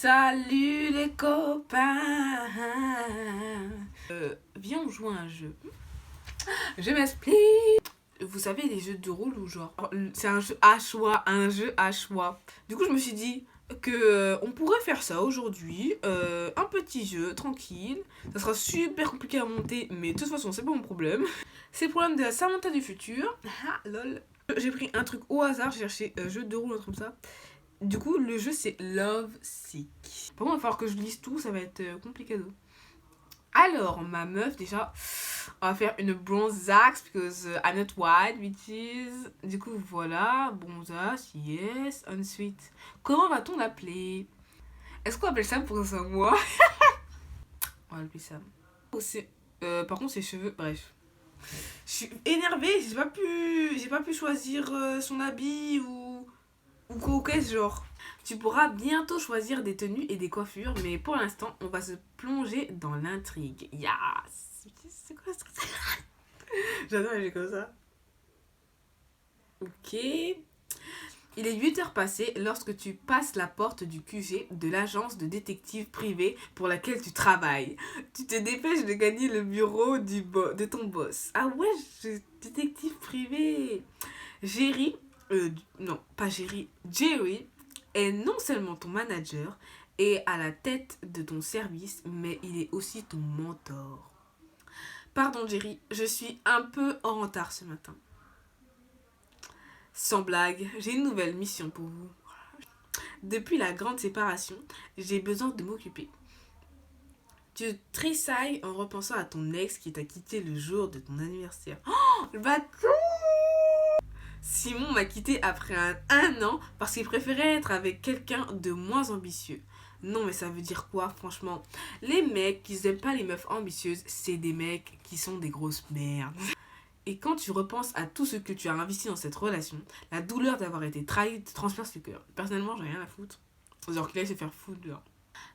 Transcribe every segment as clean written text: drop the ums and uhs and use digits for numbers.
Salut les copains. Viens, on joue à un jeu. Je m'explique. Vous savez, les jeux de rôle ou genre c'est un jeu à choix, Du coup, je me suis dit que on pourrait faire ça aujourd'hui, un petit jeu tranquille. Ça sera super compliqué à monter, mais de toute façon, c'est pas mon problème. C'est le problème de la Samantha du futur. Ah, lol. J'ai pris un truc au hasard, j'ai cherché jeu de rôle, un truc comme ça. Du coup, le jeu c'est Love Sick. Par contre, il va falloir que je lise tout, ça va être compliqué. Alors, ma meuf, déjà, on va faire une bronzax because I'm not white, bitches. Du coup, voilà, bronzax, yes, ensuite. Comment va-t-on l'appeler? Est-ce qu'on appelle Sam pour que ce soit moi? On va l'appeler Sam. Par contre, ses cheveux, bref. Je suis énervée, j'ai pas pu choisir son habit ou quoi ou qu'est-ce genre. Tu pourras bientôt choisir des tenues et des coiffures, mais pour l'instant, on va se plonger dans l'intrigue. Yes! C'est quoi ce truc? J'adore les jeux comme ça. Ok. Il est 8h passées lorsque tu passes la porte du QG de l'agence de détective privée pour laquelle tu travailles. Tu te dépêches de gagner le bureau de ton boss. Ah ouais, détective privé. Jerry, non, pas Jerry, Jerry est non seulement ton manager et à la tête de ton service, mais il est aussi ton mentor. Pardon Jerry, je suis un peu en retard ce matin. Sans blague, j'ai une nouvelle mission pour vous. Depuis la grande séparation, j'ai besoin de m'occuper. Tu tressailles en repensant à ton ex qui t'a quitté le jour de ton anniversaire. Oh, le bâton! Simon m'a quitté après un an parce qu'il préférait être avec quelqu'un de moins ambitieux. Non mais ça veut dire quoi franchement? Les mecs qui n'aiment pas les meufs ambitieuses, c'est des mecs qui sont des grosses merdes. Et quand tu repenses à tout ce que tu as investi dans cette relation, la douleur d'avoir été trahi te transperce le cœur. Personnellement, j'ai rien à foutre. Genre qu'il aille se faire foutre dehors.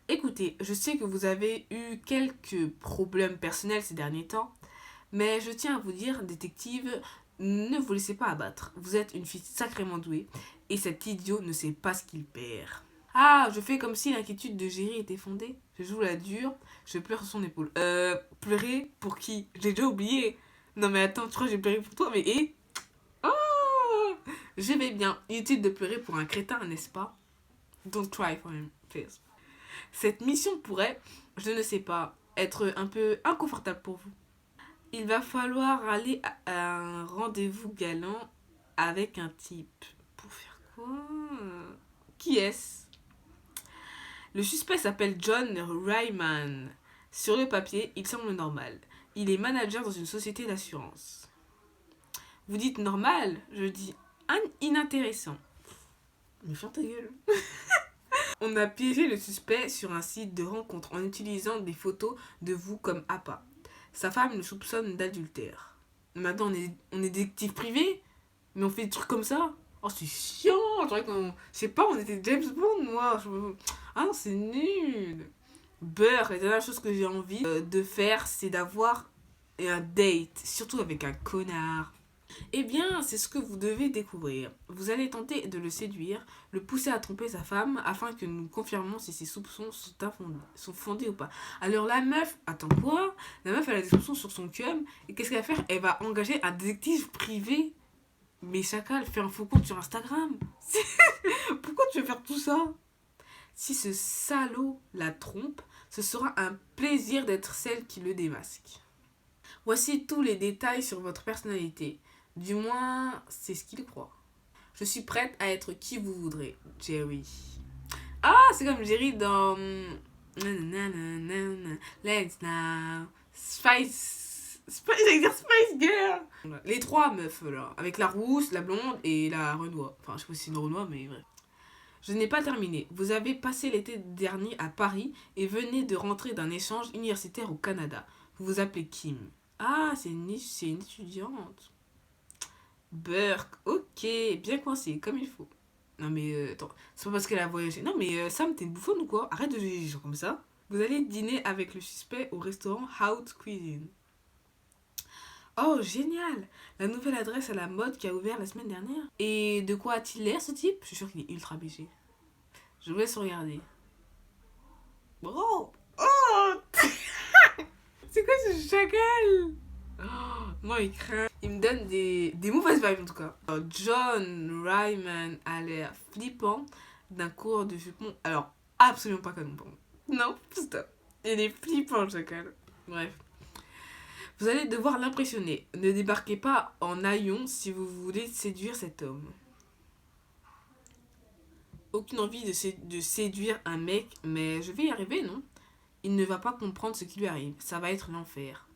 Écoutez, je sais que vous avez eu quelques problèmes personnels ces derniers temps, mais je tiens à vous dire, détective, ne vous laissez pas abattre. Vous êtes une fille sacrément douée et cet idiot ne sait pas ce qu'il perd. Ah, je fais comme si l'inquiétude de Jerry était fondée. Je joue la dure, je pleure sur son épaule. Pleurer pour qui? J'ai déjà oublié. Non mais attends, tu crois que j'ai pleuré pour toi? Mais oh, je vais bien. Inutile de pleurer pour un crétin, n'est-ce pas? Don't cry for him, please. Cette mission pourrait, je ne sais pas, être un peu inconfortable pour vous. Il va falloir aller à un rendez-vous galant avec un type. Pour faire quoi? Qui est-ce? Le suspect s'appelle John Ryman. Sur le papier, il semble normal. Il est manager dans une société d'assurance. Vous dites normal? Je dis inintéressant. Mais ferme ta gueule. On a piégé le suspect sur un site de rencontre en utilisant des photos de vous comme appât. Sa femme le soupçonne d'adultère. Maintenant, on est détective privé, mais on fait des trucs comme ça. Oh, c'est chiant. Je croyais qu'on... Je sais pas, on était James Bond, moi. Ah non, c'est nul. Beurre, la dernière chose que j'ai envie de faire, c'est d'avoir un date, surtout avec un connard. Eh bien, c'est ce que vous devez découvrir. Vous allez tenter de le séduire, le pousser à tromper sa femme afin que nous confirmions si ses soupçons sont fondés ou pas. Alors la meuf, attends quoi? La meuf elle a des soupçons sur son cum et qu'est-ce qu'elle va faire? Elle va engager un détective privé. Mais chacal, fais un faux compte sur Instagram. Pourquoi tu veux faire tout ça? Si ce salaud la trompe, ce sera un plaisir d'être celle qui le démasque. Voici tous les détails sur votre personnalité. Du moins, c'est ce qu'il croit. Je suis prête à être qui vous voudrez, Jerry. Ah, c'est comme Jerry dans... Let's now... Spice Girl. Les trois meufs, là. Avec la rousse, la blonde et la Renoir. Enfin, je sais pas si c'est une Renoir, mais bref. Je n'ai pas terminé. Vous avez passé l'été dernier à Paris et venez de rentrer d'un échange universitaire au Canada. Vous vous appelez Kim. Ah, c'est une étudiante. Burke, ok, bien coincé, comme il faut. Non mais attends, c'est pas parce qu'elle a voyagé. Non mais Sam, t'es une bouffonne ou quoi? Arrête de juger les gens comme ça. Vous allez dîner avec le suspect au restaurant Hout Cuisine. Oh, génial! La nouvelle adresse à la mode qui a ouvert la semaine dernière. Et de quoi a-t-il l'air ce type? Je suis sûre qu'il est ultra BG. Je vous laisse regarder. chacal. Oh, non, il craint. Il me donne des mauvaises vibes en tout cas. Alors, John Ryman a l'air flippant d'un cours de jupon. Alors, absolument pas canon pour moi. Non, stop. Il est flippant le chacal. Bref. Vous allez devoir l'impressionner. Ne débarquez pas en haillons si vous voulez séduire cet homme. Aucune envie de séduire un mec, mais je vais y arriver, non? Il ne va pas comprendre ce qui lui arrive. Ça va être l'enfer.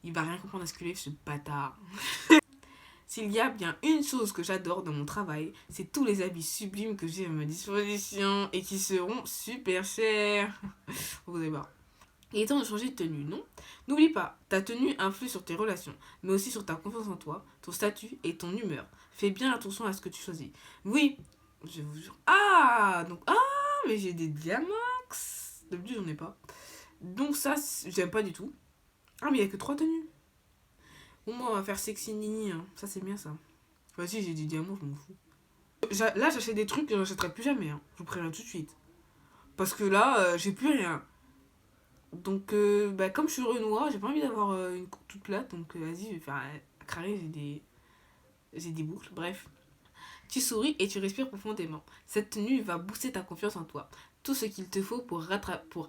Il va rien comprendre à ce que lui, ce bâtard. S'il y a bien une chose que j'adore dans mon travail, c'est tous les habits sublimes que j'ai à ma disposition et qui seront super chers. Vous allez voir. Il est temps de changer de tenue, non? N'oublie pas, ta tenue influe sur tes relations, mais aussi sur ta confiance en toi, ton statut et ton humeur. Fais bien attention à ce que tu choisis. Oui, je vous jure. Ah, donc, mais j'ai des diamants. D'habitude, j'en ai pas. Donc ça, j'aime pas du tout. Ah, mais il y a que 3 tenues. Bon, moi, on va faire sexy nini, hein. Ça, c'est bien, ça. Vas-y, j'ai des diamants, je m'en fous. Là, j'achète des trucs que j'achèterai plus jamais, hein. Je vous préviens tout de suite. Parce que là, j'ai plus rien. Donc, comme je suis Renoir, j'ai pas envie d'avoir une coupe toute plate. Donc, vas-y, je vais faire un carré, j'ai des boucles. Bref. Tu souris et tu respires profondément. Cette tenue va booster ta confiance en toi. Tout ce qu'il te faut pour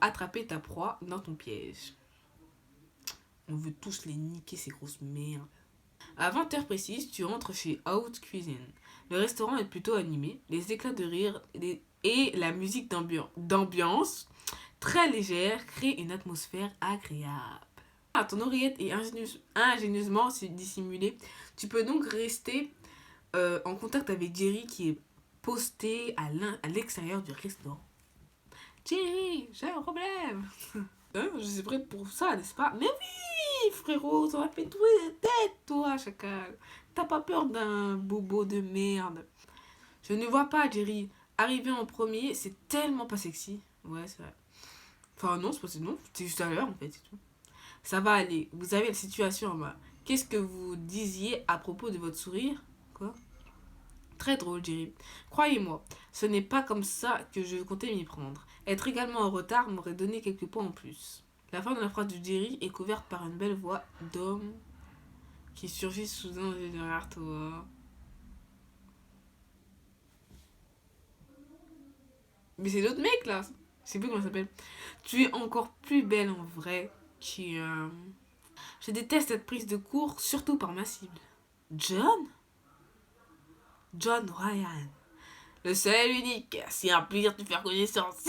attraper ta proie dans ton piège. On veut tous les niquer, ces grosses merdes. À 20h précises, tu rentres chez Out Cuisine. Le restaurant est plutôt animé. Les éclats de rire et la musique d'ambiance très légère crée une atmosphère agréable. Ton oreillette est ingénieusement dissimulée. Tu peux donc rester en contact avec Jerry qui est posté à l'extérieur du restaurant. Jerry, j'ai un problème. Je suis prête pour ça, n'est-ce pas? Mais oui, frérot, ça m'a fait tout la tête, toi, chacal. T'as pas peur d'un bobo de merde? Je ne vois pas, Jerry. Arriver en premier, c'est tellement pas sexy. Ouais, c'est vrai. Enfin, non, c'est pas non, c'est juste à l'heure, en fait, c'est tout. Ça va aller, vous avez la situation en main. Qu'est-ce que vous disiez à propos de votre sourire? Quoi? Très drôle, Jerry. Croyez-moi, ce n'est pas comme ça que je comptais m'y prendre. Être également en retard m'aurait donné quelques points en plus. La fin de la phrase de Jerry est couverte par une belle voix d'homme qui surgit soudain derrière toi. Mais c'est l'autre mec là. Je sais plus comment ça s'appelle. Tu es encore plus belle en vrai. Je déteste cette prise de cours, surtout par ma cible. John? John Ryan. Le seul et unique. C'est un plaisir de faire connaissance.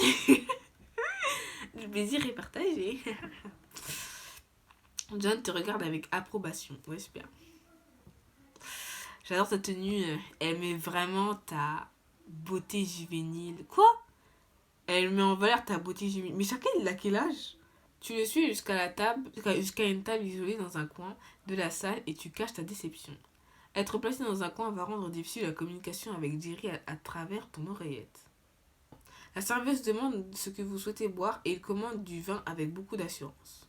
Le plaisir est partagé. John te regarde avec approbation. Ouais, super. J'adore ta tenue. Elle met vraiment ta beauté juvénile. Quoi? Elle met en valeur ta beauté juvénile. Mais chacun, il a quel âge? Tu le suis jusqu'à une table isolée dans un coin de la salle et tu caches ta déception. Être placé dans un coin va rendre difficile la communication avec Jerry à travers ton oreillette. La serveuse demande ce que vous souhaitez boire et il commande du vin avec beaucoup d'assurance.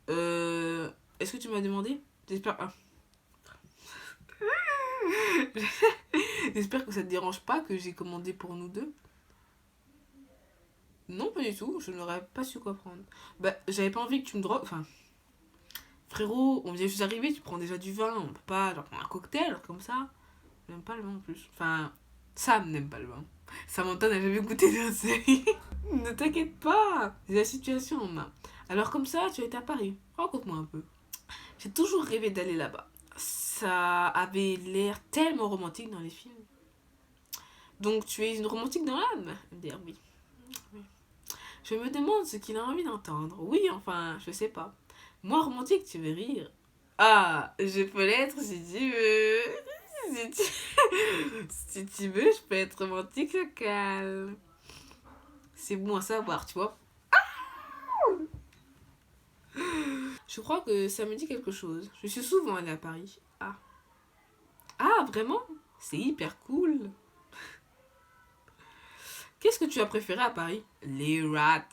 Est-ce que tu m'as demandé? J'espère. J'espère que ça te dérange pas que j'ai commandé pour nous deux. Non, pas du tout. Je n'aurais pas su quoi prendre. J'avais pas envie que tu me drogues. Enfin, frérot, on vient juste d'arriver, tu prends déjà du vin. On peut pas genre prendre un cocktail comme ça. J'aime pas le vin en plus. Enfin, Sam n'aime pas le vin. Samantha n'a jamais goûté de série. Ne t'inquiète pas, j'ai la situation en main. Alors comme ça, tu es à Paris. Raconte-moi un peu. J'ai toujours rêvé d'aller là-bas. Ça avait l'air tellement romantique dans les films. Donc tu es une romantique dans l'âme? Dire oui. Je me demande ce qu'il a envie d'entendre. Oui, enfin, je sais pas. Moi, romantique, tu veux rire? Ah, je peux l'être si tu veux. Si tu veux, je peux être romantique, calme. C'est bon à savoir, tu vois. Je crois que ça me dit quelque chose. Je suis souvent allée à Paris. Ah, vraiment? C'est hyper cool. Qu'est-ce que tu as préféré à Paris? Les rats.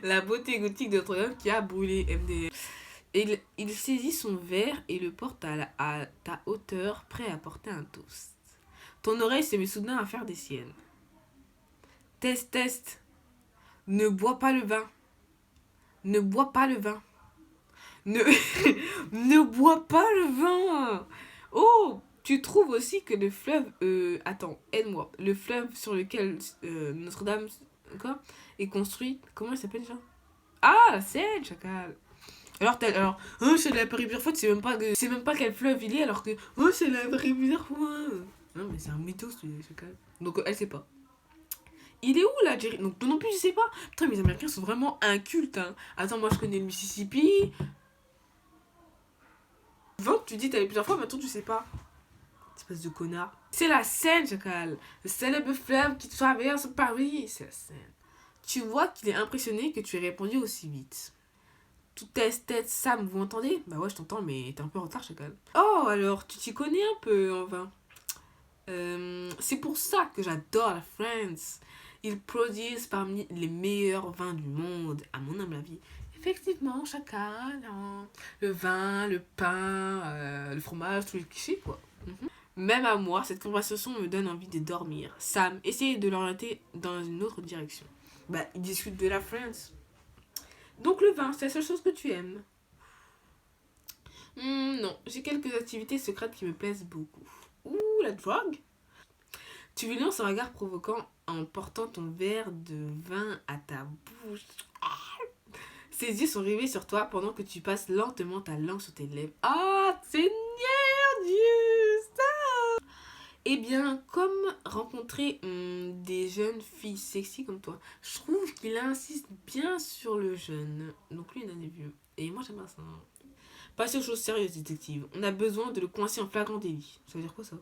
La beauté gothique de Notre-Dame qui a brûlé MDR. Il saisit son verre et le porte à ta hauteur, prêt à porter un toast. Ton oreille se met soudain à faire des siennes. Test. Ne bois pas le vin. Ne bois pas le vin. Ne, ne bois pas le vin. Oh, tu trouves aussi que le fleuve... attends, aide-moi. Le fleuve sur lequel Notre-Dame quoi, est construit, comment il s'appelle déjà? Ah, la Seine, chacal. Alors, oh, c'est la Paris fois, c'est même pas quel fleuve il est, alors que, oh, c'est la Paris fois. Non, mais c'est un mytho, ce chacal. Donc, elle sait pas. Il est où là, Jerry? Donc, toi non plus, je sais pas. Putain, mes Américains sont vraiment incultes, hein. Attends, moi, je connais le Mississippi. 20, tu dis, t'as allé plusieurs fois, maintenant, tu sais pas. Espèce de connard. C'est la Seine, chacal. Le célèbre fleuve qui traverse Paris. C'est la Seine. Tu vois qu'il est impressionné que tu aies répondu aussi vite. Tout tête, Sam, vous m'entendez? Bah ouais, je t'entends, mais t'es un peu en retard, chacal. Oh, alors, tu t'y connais un peu, en vin. C'est pour ça que j'adore la France. Ils produisent parmi les meilleurs vins du monde, à mon humble avis. Effectivement, chacal, hein. Le vin, le pain, le fromage, tous les clichés, quoi. Même à moi, cette conversation me donne envie de dormir. Sam, essaye de l'orienter dans une autre direction. Bah, ils discutent de la France. Donc le vin, c'est la seule chose que tu aimes. Non, j'ai quelques activités secrètes qui me plaisent beaucoup. Ouh, la drogue. Tu lui lances un regard provoquant en portant ton verre de vin à ta bouche. Ses yeux sont rivés sur toi pendant que tu passes lentement ta langue sur tes lèvres. Ah, Seigneur Dieu, ça. Eh bien, comme rencontrer des jeunes filles sexy comme toi, je trouve qu'il insiste bien sur le jeune. Donc lui, il en est vieux. Et moi, j'aime bien ça. Passez aux choses sérieuses, détective. On a besoin de le coincer en flagrant délit. Ça veut dire quoi, ça?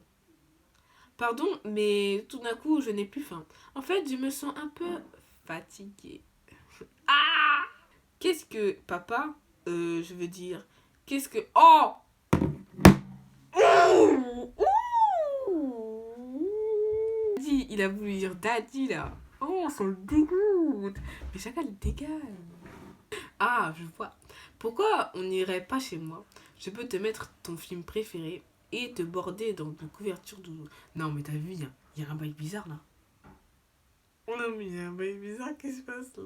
Pardon, mais tout d'un coup, je n'ai plus faim. En fait, je me sens un peu fatiguée. Ah! Qu'est-ce que... Papa? Je veux dire... Qu'est-ce que... Oh! Ouh! Il a voulu dire daddy, là. Oh, ça le dégoûte. Mais chacun le dégage. Ah, je vois. Pourquoi on n'irait pas chez moi? Je peux te mettre ton film préféré et te border dans une couverture doudou. Non, mais t'as vu, il y a un bail bizarre là. Non, mais il y a un bail bizarre qui se passe là.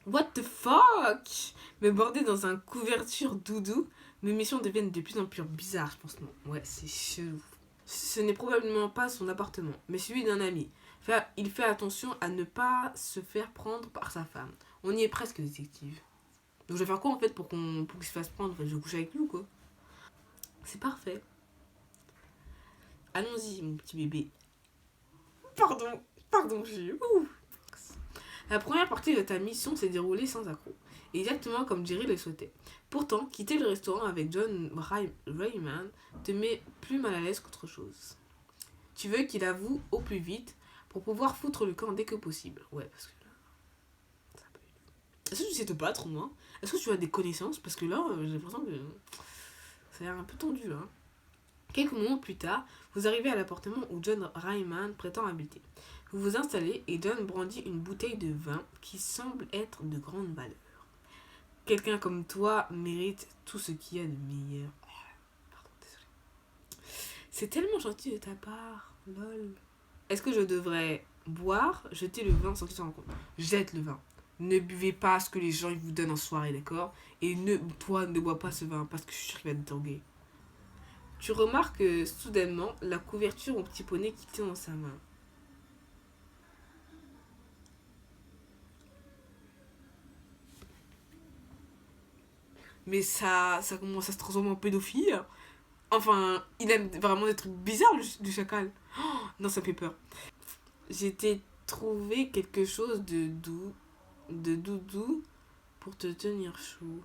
What the fuck? Me border dans un couverture doudou? Mes missions deviennent de plus en plus bizarres, je pense. Non, ouais, c'est chelou. Ce n'est probablement pas son appartement, mais celui d'un ami. Il fait attention à ne pas se faire prendre par sa femme. On y est presque, détective. Donc je vais faire quoi en fait pour qu'il se fasse prendre? Je vais coucher avec lui ou quoi? C'est parfait. Allons-y, mon petit bébé. Pardon, j'ai... La première partie de ta mission s'est déroulée sans accroc, exactement comme Jerry le souhaitait. Pourtant, quitter le restaurant avec John Rayman te met plus mal à l'aise qu'autre chose. Tu veux qu'il avoue au plus vite pour pouvoir foutre le camp dès que possible. Ouais, parce que là, ça peut être... Est-ce que tu sais te battre au moins? Est-ce que tu as des connaissances? Parce que là, j'ai l'impression que ça a l'air un peu tendu là. Quelques moments plus tard, vous arrivez à l'appartement où John Rayman prétend habiter. Vous vous installez et John brandit une bouteille de vin qui semble être de grande valeur. Quelqu'un comme toi mérite tout ce qu'il y a de meilleur. Pardon, désolé. C'est tellement gentil de ta part, lol. Est-ce que je devrais boire, jeter le vin sans qu'il s'en rende compte? Jette le vin. Ne buvez pas ce que les gens vous donnent en soirée, d'accord? Et toi, ne bois pas ce vin parce que je suis sûre qu'il va te droguer. Tu remarques soudainement la couverture au petit poney qui tient dans sa main. Mais ça commence à se transformer en pédophile. Enfin, il aime vraiment des trucs bizarres, le chacal. Oh, non, ça fait peur. J'ai trouvé quelque chose de doudou pour te tenir chaud.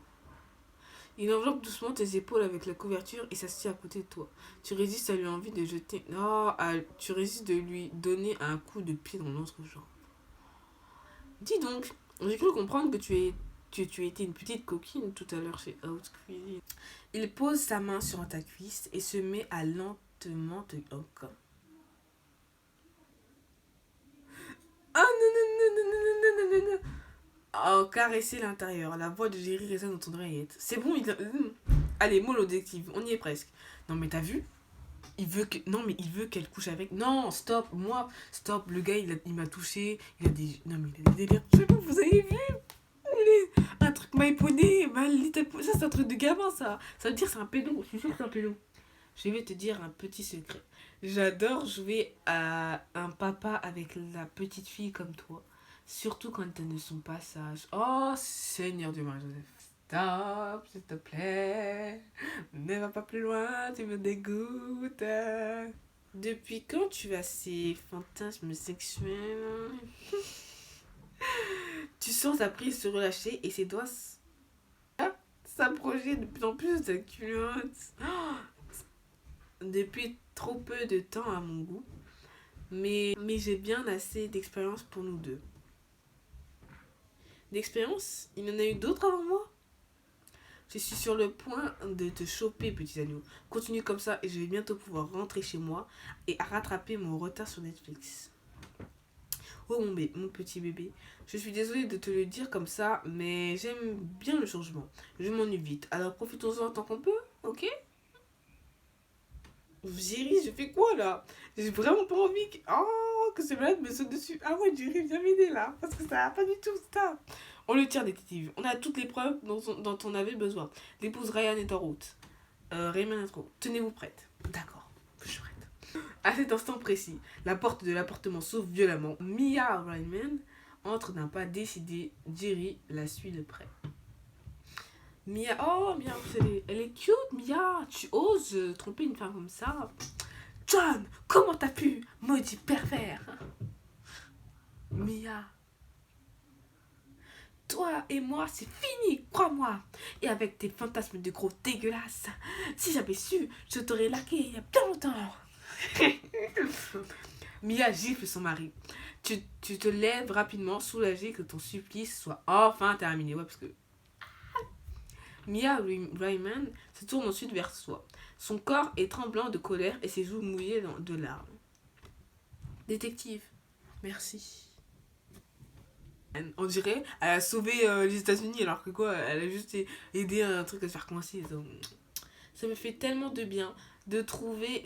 Il enveloppe doucement tes épaules avec la couverture et s'assied à côté de toi. Tu résistes à lui envie de jeter... tu résistes de lui donner un coup de pied dans l'entrejambe. Dis donc, j'ai cru comprendre que tu étais une petite coquine tout à l'heure chez House Cuisine. Il pose sa main sur ta cuisse et se met à lentement te... Oh, comme... Oh non, non, non, non, non, non, non, non, non. Oh, caresser l'intérieur. La voix de Jerry résonne dans ton oreillette. C'est bon, Allez, mollo détective, on y est presque. Non, mais t'as vu? Non, mais il veut qu'elle couche avec... Non, stop, stop. Le gars, il m'a touché. Il a des... Non, mais il a des délires. Je sais pas, vous avez vu? Un truc m'a éponné. Ça c'est un truc de gamin, ça. Ça veut dire que c'est un pédo. Je suis sûre que c'est un pédo. Je vais te dire un petit secret. J'adore jouer à un papa avec la petite fille comme toi. Surtout quand elles ne sont pas sages. Oh, Seigneur Dieu, Marie-Joseph. Stop, s'il te plaît. Ne va pas plus loin, tu me dégoûtes. Depuis quand tu as ces fantasmes sexuels? Tu sens ta prise se relâcher et ses doigts s'approcher de plus en plus de ta culotte. Depuis trop peu de temps à mon goût, mais j'ai bien assez d'expérience pour nous deux. D'expérience, il y en a eu d'autres avant moi. Je suis sur le point de te choper, petit agneau. Continue comme ça et je vais bientôt pouvoir rentrer chez moi et rattraper mon retard sur Netflix. Oh mon petit bébé, je suis désolée de te le dire comme ça, mais j'aime bien le changement. Je m'ennuie vite, alors profitons-en tant qu'on peut, ok? Jerry, je fais quoi là? J'ai vraiment pas envie que ce malade me saute dessus. Ah ouais, Jerry, viens m'aider là, parce que ça va pas du tout, ça. On le tire, détective. On a toutes les preuves dont on avait besoin. L'épouse Ryan est en route. Raymond est en route. Tenez-vous prête. D'accord, je suis prête. À cet instant précis, la porte de l'appartement s'ouvre violemment. Mia Raymond entre d'un pas décidé. Jerry la suit de près. Mia, oh Mia, elle est cute, Mia. Tu oses tromper une femme comme ça? John, comment t'as pu, maudit pervers? Mia, toi et moi, c'est fini, crois-moi. Et avec tes fantasmes de gros dégueulasses, si j'avais su, je t'aurais largué il y a bien longtemps. Mia gifle son mari. Tu te lèves rapidement, soulagée que ton supplice soit enfin terminé. Ouais, parce que Mia Ryman se tourne ensuite vers soi. Son corps est tremblant de colère et ses joues mouillées de larmes. Détective, merci. On dirait elle a sauvé les États-Unis alors que quoi, elle a juste aidé un truc à se faire coincer. Donc, ça me fait tellement de bien de trouver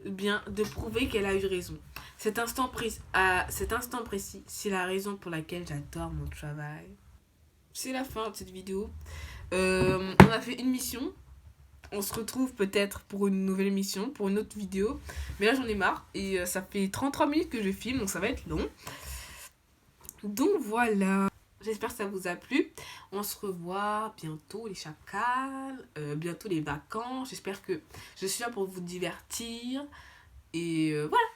de prouver qu'elle a eu raison. Cet instant précis, c'est la raison pour laquelle j'adore mon travail. C'est la fin de cette vidéo. On a fait une mission. On se retrouve peut-être pour une nouvelle mission, pour une autre vidéo. Mais là, j'en ai marre. Et ça fait 33 minutes que je filme, donc ça va être long. Donc voilà. J'espère que ça vous a plu. On se revoit bientôt, les chacals. Bientôt les vacances. J'espère que je suis là pour vous divertir. Et voilà.